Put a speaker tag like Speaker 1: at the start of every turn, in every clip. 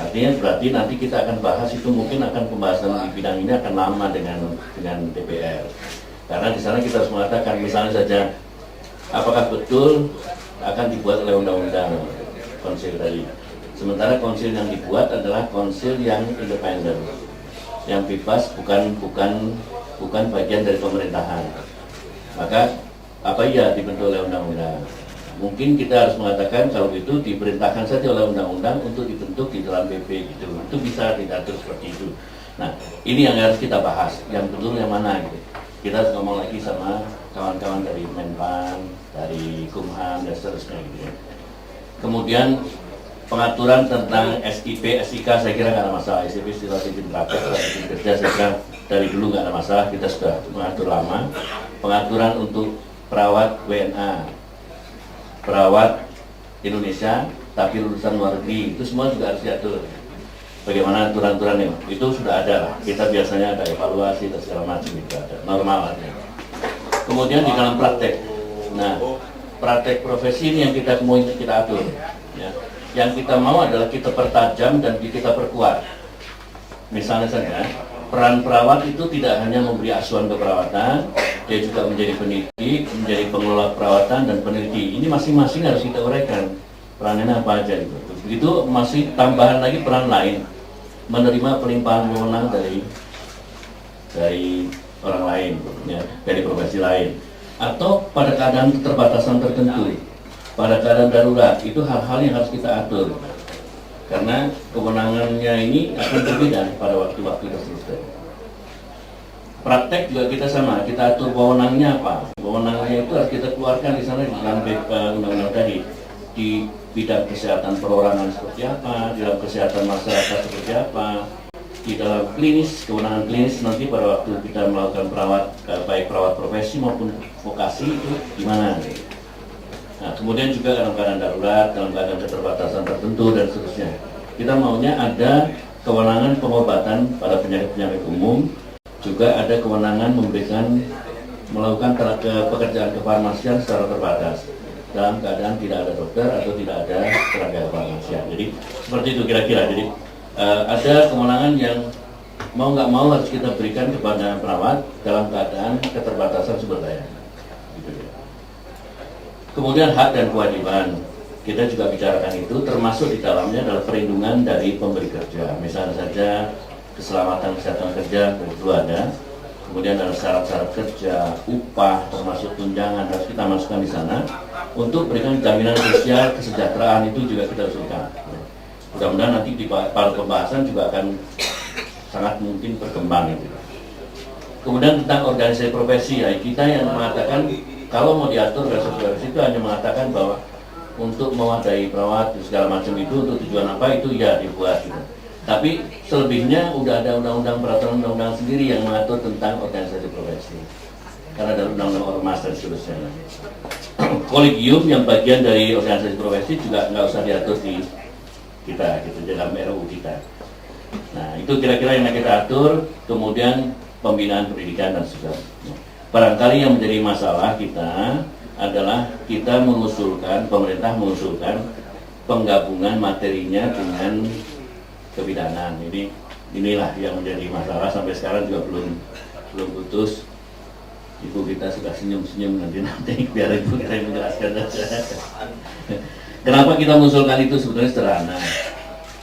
Speaker 1: Artinya berarti nanti kita akan bahas itu, mungkin akan pembahasan di bidang ini akan lama dengan DPR. Karena di sana kita harus mengatakan misalnya saja apakah betul akan dibuat oleh undang-undang konsil tadi. Sementara konsil yang dibuat adalah konsil yang independen, yang bebas, bukan bagian dari pemerintahan. Maka apa iya dibentuk oleh undang-undang? Mungkin kita harus mengatakan kalau itu diperintahkan saja oleh undang-undang untuk dibentuk di dalam PP gitu. Itu bisa diatur seperti itu. Nah, ini yang harus kita bahas. Yang betul yang mana gitu. Kita harus ngomong lagi sama kawan-kawan dari Menpan, dari Kumham dan seterusnya gitu. Kemudian pengaturan tentang SIP, SIK saya kira nggak ada masalah. SIP istilah izin praktek, izin kerja saya kira dari dulu nggak ada masalah. Kita sudah mengatur lama. Pengaturan untuk perawat WNA, perawat Indonesia tapi lulusan luar negeri, itu semua juga harus diatur. Bagaimana aturan-aturannya? Itu sudah ada lah. Kita biasanya ada evaluasi dan segala macam, itu ada normal aja. Kemudian di dalam praktek, nah praktek profesi ini yang kita mau kita atur. Ya. Yang kita mau adalah kita pertajam dan kita perkuat. Misalnya saja, peran perawat itu tidak hanya memberi asuhan keperawatan, dia juga menjadi pendidik, menjadi pengelola perawatan dan peneliti. Ini masing-masing harus kita uraikan perannya apa aja gitu. Begitu masih tambahan lagi peran lain, menerima pelimpahan wewenang dari orang lain, ya, dari profesi lain, atau pada keadaan keterbatasan tertentu, pada keadaan darurat, itu hal-hal yang harus kita atur. Karena kewenangannya ini akan berbeda pada waktu-waktu tertentu. Praktek juga kita sama, kita atur wewenangnya apa. Wewenangnya itu harus kita keluarkan di sana di dalam undang-undang tadi. Di bidang kesehatan perorangan seperti apa, di dalam kesehatan masyarakat seperti apa, di dalam klinis, kewenangan klinis nanti pada waktu kita melakukan perawat, baik perawat profesi maupun vokasi itu gimana. Nah, kemudian juga dalam keadaan darurat, dalam keadaan keterbatasan tertentu dan seterusnya. Kita maunya ada kewenangan pengobatan pada penyakit-penyakit umum, juga ada kewenangan melakukan pekerjaan kefarmasian secara terbatas dalam keadaan tidak ada dokter atau tidak ada tenaga kefarmasian. Jadi seperti itu kira-kira. Jadi ada kewenangan yang mau nggak mau harus kita berikan kepada perawat dalam keadaan keterbatasan sumber daya. Gitu. Kemudian hak dan kewajiban, kita juga bicarakan itu, termasuk di dalamnya adalah perlindungan dari pemberi kerja. Misalnya saja keselamatan kesehatan kerja itu ada, kemudian ada syarat-syarat kerja, upah, termasuk tunjangan harus kita masukkan di sana untuk berikan jaminan sosial, kesejahteraan itu juga kita usulkan. Mudah-mudahan nanti di pada pembahasan juga akan sangat mungkin berkembang itu. Kemudian tentang organisasi profesi, ya kita yang mengatakan kalau mau diatur organisasi profesi itu hanya mengatakan bahwa untuk mewadahi perawat segala macam itu untuk tujuan apa itu ya dibuat gitu. Tapi selebihnya udah ada undang-undang peraturan undang-undang sendiri yang mengatur tentang organisasi profesi. Karena ada undang-undang ormas dan seterusnya. Kolegium yang bagian dari organisasi profesi juga nggak usah diatur di kita gitu dalam RUU kita. Nah itu kira-kira yang kita atur. Kemudian pembinaan pendidikan dan sebagainya. Barangkali yang menjadi masalah kita adalah kita mengusulkan, pemerintah mengusulkan penggabungan materinya dengan kebidanan. Inilah yang menjadi masalah sampai sekarang juga belum putus. Ibu kita sudah senyum-senyum nanti biar ibu kita yang menjelaskan saja. Kenapa kita mengusulkan itu sebetulnya sederhana?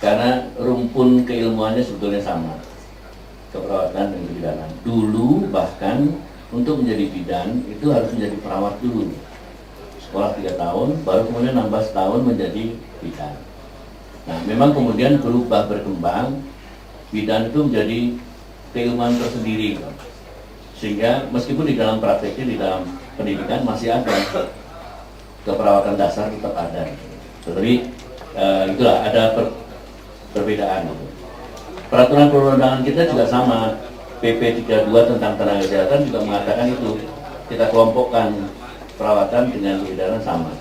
Speaker 1: Karena rumpun keilmuannya sebetulnya sama, keperawatan dan kebidanan. Dulu bahkan untuk menjadi bidan itu harus menjadi perawat dulu, sekolah 3 tahun, baru kemudian nambah setahun menjadi bidan. Nah, memang kemudian berkembang, bidan itu menjadi keilmuan tersendiri, sehingga meskipun di dalam prakteknya, di dalam pendidikan masih ada keperawatan dasar tetap ada, tetapi itulah ada perbedaan. Peraturan perundang-undangan kita juga sama. PP 32 tentang tenaga kesehatan juga mengatakan itu, kita kelompokkan perawatan dengan kebidanan sama.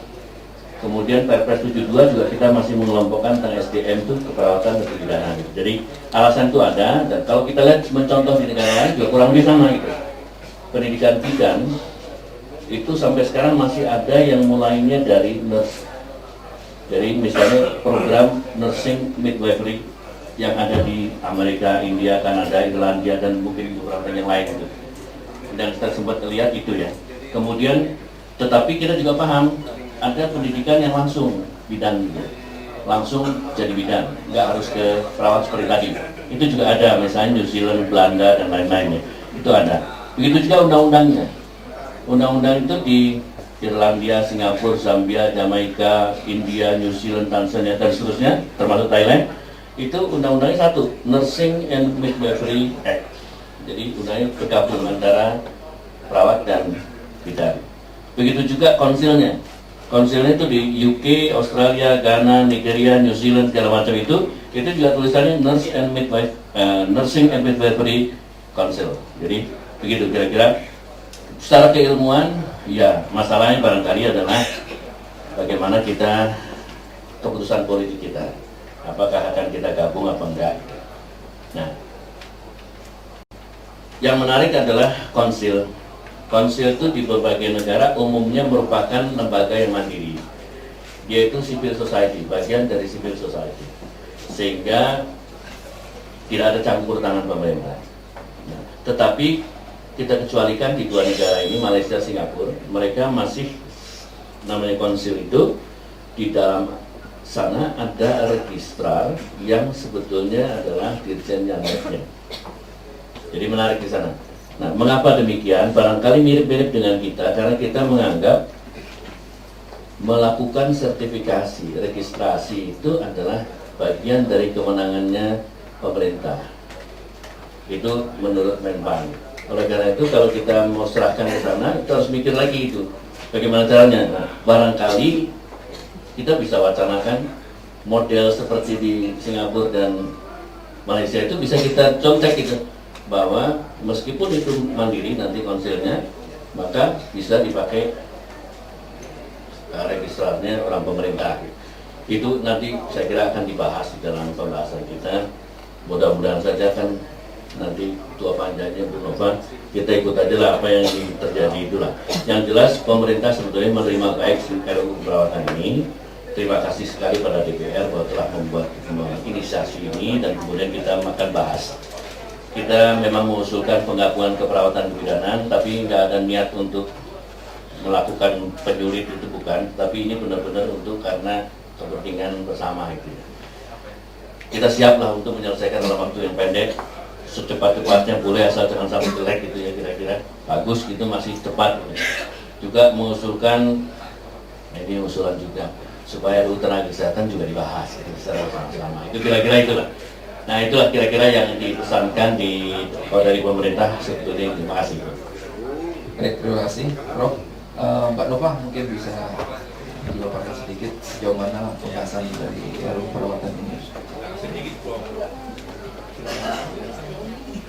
Speaker 1: Kemudian Perpres 72 juga kita masih mengelompokkan tentang SDM itu keperawatan dan kebidanan. Jadi alasan itu ada, dan kalau kita lihat mencontoh di negara lain juga kurang lebih sama gitu. Pendidikan bidan itu sampai sekarang masih ada yang mulainya dari nurse. Jadi misalnya program nursing midwifery yang ada di Amerika, India, Kanada, Irlandia, dan mungkin beberapa yang lain gitu. Dan kita sempat lihat itu ya. Kemudian, tetapi kita juga paham ada pendidikan yang langsung bidan gitu. Langsung jadi bidan, nggak harus ke perawat seperti tadi. Itu juga ada, misalnya New Zealand, Belanda, dan lain-lainnya. Itu ada. Begitu juga undang-undangnya. Undang-undang itu di Irlandia, Singapura, Zambia, Jamaika, India, New Zealand, Tanzania, dan seterusnya, termasuk Thailand. Itu undang-undangnya satu, Nursing and Midwifery Act. Jadi undangnya bergabung antara perawat dan bidan. Begitu juga konsilnya. Konsilnya itu di UK, Australia, Ghana, Nigeria, New Zealand, segala macam itu juga tulisannya Nursing and Midwifery Council. Jadi begitu kira-kira. Secara keilmuan, ya masalahnya barangkali adalah bagaimana kita keputusan politik kita. Apakah akan kita gabung apa enggak? Nah, yang menarik adalah konsil. Konsil itu di berbagai negara umumnya merupakan lembaga yang mandiri. Dia itu civil society, bagian dari civil society. Sehingga tidak ada campur tangan pemerintah. Nah, tetapi kita kecualikan di dua negara ini, Malaysia, Singapura, mereka masih namanya konsil itu di dalam sana ada registrar yang sebetulnya adalah dirjen Yanleknya. Jadi menarik di sana. Nah, mengapa demikian? Barangkali mirip-mirip dengan kita karena kita menganggap melakukan sertifikasi, registrasi itu adalah bagian dari kewenangannya pemerintah. Itu menurut Menpan. Oleh karena itu kalau kita mau serahkan ke sana, kita harus mikir lagi itu bagaimana caranya. Nah, barangkali kita bisa wacanakan model seperti di Singapura dan Malaysia itu bisa kita contek gitu, bahwa meskipun itu mandiri nanti konsilnya, maka bisa dipakai registrarnya orang pemerintah. Itu nanti saya kira akan dibahas di dalam pembahasan kita. Mudah-mudahan saja kan nanti tua panjangnya Bu Nova, kita ikut aja lah apa yang terjadi itulah. Yang jelas pemerintah sebetulnya menerima baik RUU keperawatan ini. Terima kasih sekali pada DPR bahwa telah membuat inisiasi ini dan kemudian kita akan bahas. Kita memang mengusulkan pengakuan keperawatan kebidanan, tapi nggak ada niat untuk melakukan penjurit itu bukan, tapi ini benar-benar untuk karena kepentingan bersama itu. Kita siaplah untuk menyelesaikan dalam waktu yang pendek, secepat-cepatnya boleh asal jangan sampai jelek gitu ya, kira-kira bagus gitu, masih cepat. Juga mengusulkan, ini usulan juga, supaya RUU tenaga kesehatan juga dibahas gitu, secara bersama-sama. Itu kira-kira itulah. Nah itulah kira-kira yang dipesankan dari pemerintah sebetulnya. Terima kasih.
Speaker 2: Baik, terima kasih Prof. Mbak Nova mungkin bisa dipaparkan sedikit sejauh mana pembahasan dari RUU keperawatan ini.